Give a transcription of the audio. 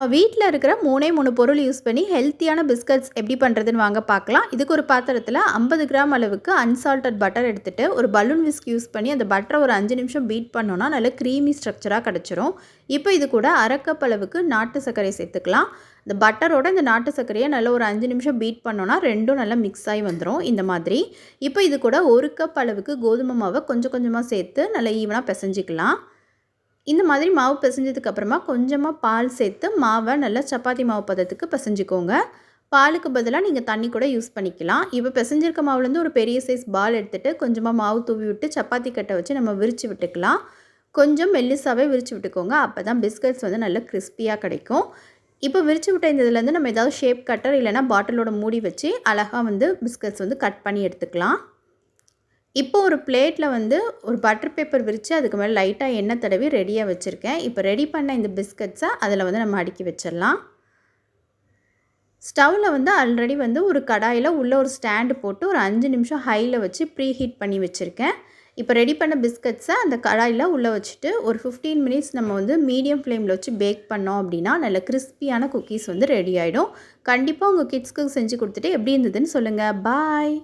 வீட்டில் இருக்கிற 3 பொருள் யூஸ் பண்ணி ஹெல்த்தியான பிஸ்கட்ஸ் எப்படி பண்ணுறதுன்னு வாங்க பார்க்கலாம். இதுக்கு ஒரு பாத்திரத்தில் 50 கிராம் அளவுக்கு அன்சால்டட் பட்டர் எடுத்துகிட்டு ஒரு பலூன் விஸ்க் யூஸ் பண்ணி அந்த பட்டரை ஒரு 5 நிமிஷம் பீட் பண்ணோன்னா நல்ல க்ரீமி ஸ்ட்ரக்சராக கிடச்சிரும். இப்போ இது கூட அரை கப் அளவுக்கு நாட்டு சர்க்கரை சேர்த்துக்கலாம். இந்த பட்டரோட இந்த நாட்டு சர்க்கரையை நல்லா ஒரு 5 நிமிஷம் பீட் பண்ணோன்னா ரெண்டும் நல்லா மிக்ஸ் ஆகி வந்துடும் இந்த மாதிரி. இப்போ இது கூட ஒரு கப் அளவுக்கு கோதுமை மாவை கொஞ்சம் கொஞ்சமாக சேர்த்து நல்லா ஈவனாக பிசைஞ்சிக்கலாம். இந்த மாதிரி மாவு பிசைஞ்சதுக்கப்புறமா கொஞ்சமாக பால் சேர்த்து மாவை நல்லா சப்பாத்தி மாவு பதத்துக்கு பிசைஞ்சிக்கோங்க. பாலுக்கு பதிலாக நீங்கள் தண்ணி கூட யூஸ் பண்ணிக்கலாம். இப்போ பிசைஞ்சிருக்க மாவுலேருந்து ஒரு பெரிய சைஸ் பால் எடுத்துகிட்டு கொஞ்சமாக மாவு தூவி விட்டு சப்பாத்தி கட்டை வச்சு நம்ம விரித்து விட்டுக்கலாம். கொஞ்சம் மெல்லிசாவே விரித்து விட்டுக்கோங்க. அப்போ தான் பிஸ்கட்ஸ் வந்து நல்லா கிறிஸ்பியாக கிடைக்கும். இப்போ விரித்து விட்ட இந்த இதுலேருந்து நம்ம ஏதாவது ஷேப் கட்டர் இல்லைனா பாட்டிலோட மூடி வச்சு அழகாக வந்து பிஸ்கட்ஸ் வந்து கட் பண்ணி எடுத்துக்கலாம். இப்போ ஒரு பிளேட்டில் வந்து ஒரு பட்டர் பேப்பர் விரித்து அதுக்கு மேலே லைட்டாக எண்ணெய் தடவி ரெடியாக வச்சுருக்கேன். இப்போ ரெடி பண்ண இந்த பிஸ்கட்ஸை அதில் வந்து நம்ம அடுக்கி வச்சிடலாம். ஸ்டவ்வில் வந்து ஆல்ரெடி வந்து ஒரு கடாயில் உள்ள ஒரு ஸ்டாண்டு போட்டு ஒரு 5 நிமிஷம் ஹையில் வச்சு ப்ரீ ஹீட் பண்ணி வச்சுருக்கேன். இப்போ ரெடி பண்ண பிஸ்கட்ஸை அந்த கடாயில் உள்ளே வச்சுட்டு ஒரு 15 மினிட்ஸ் நம்ம வந்து மீடியம் ஃப்ளேமில் வச்சு பேக் பண்ணோம் அப்படின்னா நல்ல கிறிஸ்பியான குக்கீஸ் வந்து ரெடி ஆகிடும். கண்டிப்பாக உங்கள் கிட்ஸ்க்கு செஞ்சு கொடுத்துட்டு எப்படி இருந்ததுன்னு சொல்லுங்கள். பாய்.